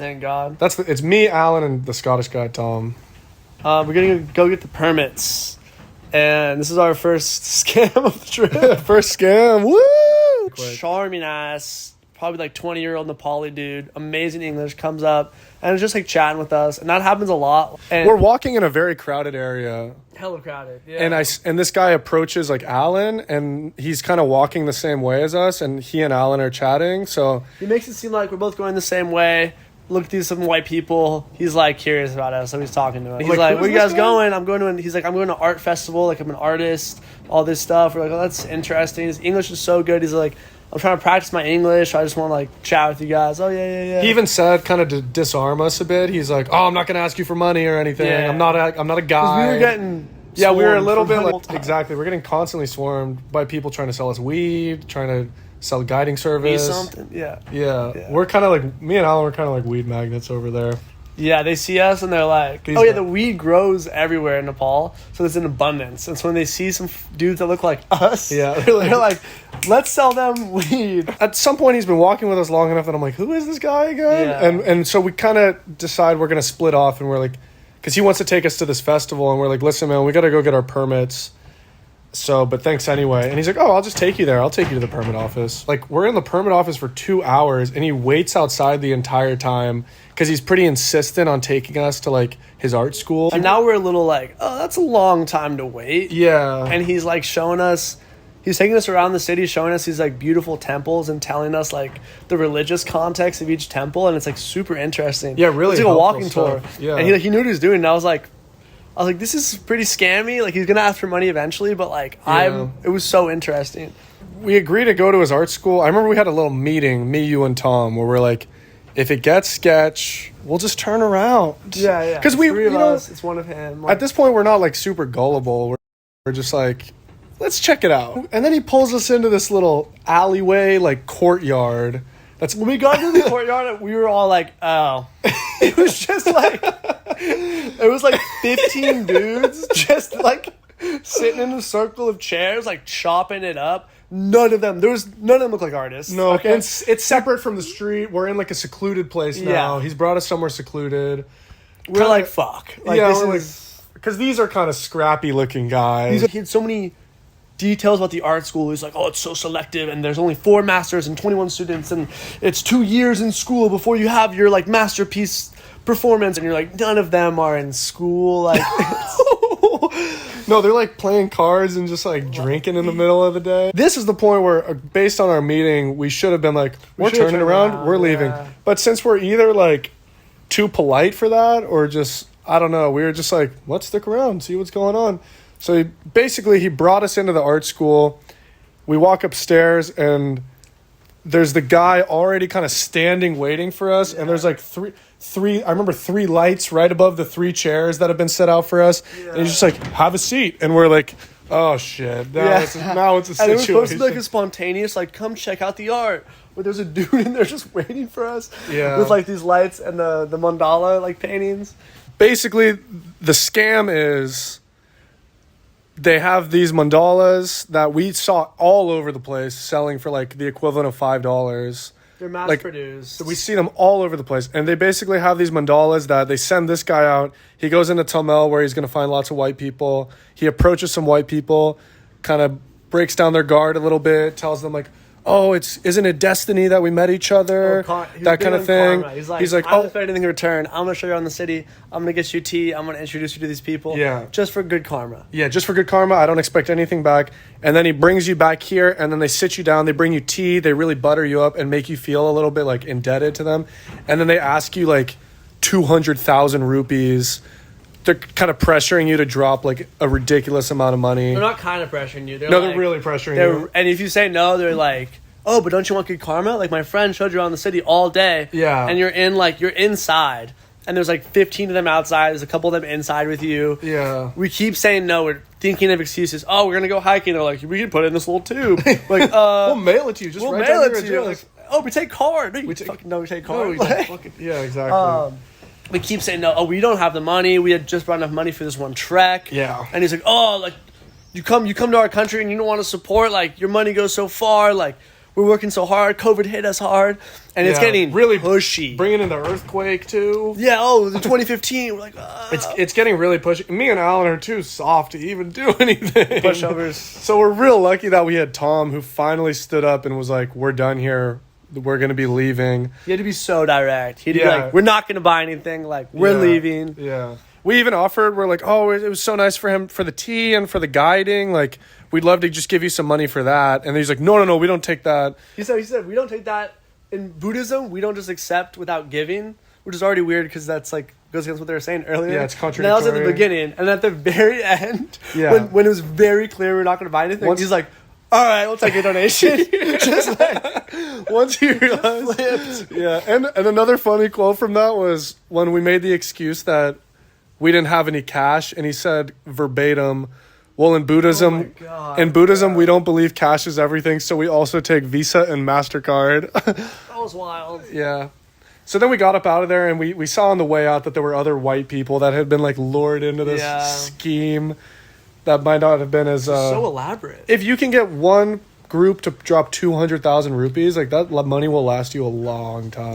Thank God. It's me, Alan, and the Scottish guy, Tom. We're gonna go get the permits, and this is our first scam of the trip. First scam, woo! Charming ass, probably like 20-year-old Nepali dude, amazing English, comes up and is just like chatting with us, and that happens a lot. And we're walking in a very crowded area. Hella crowded, yeah. And this guy approaches like Alan, and he's kind of walking the same way as us, and he and Alan are chatting. So he makes it seem like we're both going the same way. Look at these some white people. He's like curious about us, so he's talking to us. He's like, "Where you guys going?" I'm going to. He's like, "I'm going to art festival. Like I'm an artist. All this stuff." We're like, "Oh, that's interesting." His English is so good. He's like, "I'm trying to practice my English. I just want to like chat with you guys." Oh yeah. He even said, kind of to disarm us a bit. He's like, "Oh, I'm not going to ask you for money or anything. Yeah. I'm not a guy." We were getting we were a little bit like exactly. We're getting constantly swarmed by people trying to sell us weed, trying to sell guiding service. Something. Yeah. We're kind of like, me and Alan were kind of like weed magnets over there. Yeah, they see us and they're like, These oh yeah, guys. the weed grows everywhere in Nepal, so it's in abundance. And so when they see some dudes that look like us, Yeah, they're like, let's sell them weed. At some point, he's been walking with us long enough that I'm like, who is this guy again? Yeah. And so we kind of decide we're going to split off, and we're like, because he wants to take us to this festival, and we're like, listen, man, we got to go get our permits. So, but thanks anyway. And he's like, oh, I'll just take you there. I'll take you to the permit office. Like, we're in the permit office for 2 hours, and he waits outside the entire time because he's pretty insistent on taking us to, like, his art school. And now we're a little like, oh, that's a long time to wait. Yeah. And he's like showing us, he's taking us around the city, showing us these like beautiful temples and telling us like the religious context of each temple. And it's like super interesting. Yeah, really It's like a helpful walking stuff. tour. Yeah. And he knew what he was doing. And I was like, this is pretty scammy. Like, he's going to ask for money eventually, but like, it was so interesting. We agreed to go to his art school. I remember we had a little meeting, me, you, and Tom, where we're like, if it gets sketch, we'll just turn around. Yeah. Because we, three of you know, us, it's one of him. Like, at this point, we're not like super gullible. We're just like, let's check it out. And then he pulls us into this little alleyway, like courtyard. That's when we got into the courtyard, we were all like, oh. It was just like, it was like 15 dudes just like sitting in a circle of chairs, like chopping it up. None of them look like artists. No, okay? It's separate from the street. We're in like a secluded place now. Yeah. He's brought us somewhere secluded. We're like, fuck. Like, yeah, this because these are kind of scrappy looking guys. He had so many details about the art school. He's like, oh, it's so selective, and there's only 4 masters and 21 students, and it's 2 years in school before you have your like masterpiece performance. And you're like, none of them are in school. Like, No, they're like playing cards and just like drinking in the middle of the day. This is the point where, based on our meeting, we should have been like, we're turning around, we're leaving. Yeah. But since we're either like too polite for that, or just, I don't know, we were just like, let's stick around, see what's going on. So he brought us into the art school. We walk upstairs, and there's the guy already kind of standing waiting for us. Yeah. And there's like three, I remember 3 lights right above the 3 chairs that have been set out for us. Yeah. And he's just like, have a seat. And we're like, oh shit. Now it's a situation. And it was supposed to be like a spontaneous, like, come check out the art. But there's a dude in there just waiting for us. Yeah. With like these lights and the mandala like paintings. Basically, the scam is they have these mandalas that we saw all over the place selling for like the equivalent of $5. They're mass produced. So we see them all over the place. And they basically have these mandalas that they send this guy out. He goes into Tamil where he's going to find lots of white people. He approaches some white people, kind of breaks down their guard a little bit, tells them like, oh, isn't it destiny that we met each other? That kind of thing. Karma. He's like, I don't expect anything in return. I'm going to show you around the city. I'm going to get you tea. I'm going to introduce you to these people. Yeah. Just for good karma. Yeah, just for good karma. I don't expect anything back. And then he brings you back here, and then they sit you down. They bring you tea. They really butter you up and make you feel a little bit like indebted to them. And then they ask you like 200,000 rupees. They're kind of pressuring you to drop like a ridiculous amount of money. They're not kind of pressuring you. They're really pressuring you. And if you say no, they're like, oh, but don't you want good karma? Like, my friend showed you around the city all day. Yeah. And you're inside. And there's like 15 of them outside. There's a couple of them inside with you. Yeah. We keep saying no. We're thinking of excuses. Oh, we're going to go hiking. They're like, we can put it in this little tube. Like, we'll mail it to you. Just we'll right mail down it to your you. address. Like, oh, we take card. No, we take card. No, yeah, exactly. We keep saying no. Oh, we don't have the money. We had just brought enough money for this one trek. Yeah. And he's like, oh, like, you come to our country and you don't want to support. Like, your money goes so far. Like, we're working so hard. COVID hit us hard, and it's getting really pushy. Bringing in the earthquake too. Yeah. Oh, the 2015. We're like, it's getting really pushy. Me and Alan are too soft to even do anything. Pushovers. So we're real lucky that we had Tom, who finally stood up and was like, "We're done here. We're gonna be leaving." He had to be so direct. He had to be like, "We're not gonna buy anything. Like, we're leaving." Yeah. We even offered. We're like, "Oh, it was so nice for him for the tea and for the guiding. Like, we'd love to just give you some money for that." And he's like, "No, we don't take that." He said, "We don't take that in Buddhism. We don't just accept without giving," which is already weird because that's like goes against what they were saying earlier. Yeah, it's contradictory. And that was at the beginning, and at the very end, when it was very clear we're not going to buy anything, he's like, "All right, we'll take a donation." Just like once he realized, And another funny quote from that was when we made the excuse that we didn't have any cash, and he said verbatim, "Well, in Buddhism, we don't believe cash is everything, so we also take Visa and MasterCard." That was wild. Yeah. So then we got up out of there, and we saw on the way out that there were other white people that had been like lured into this scheme that might not have been as so elaborate. If you can get one group to drop 200,000 rupees, like that money will last you a long time.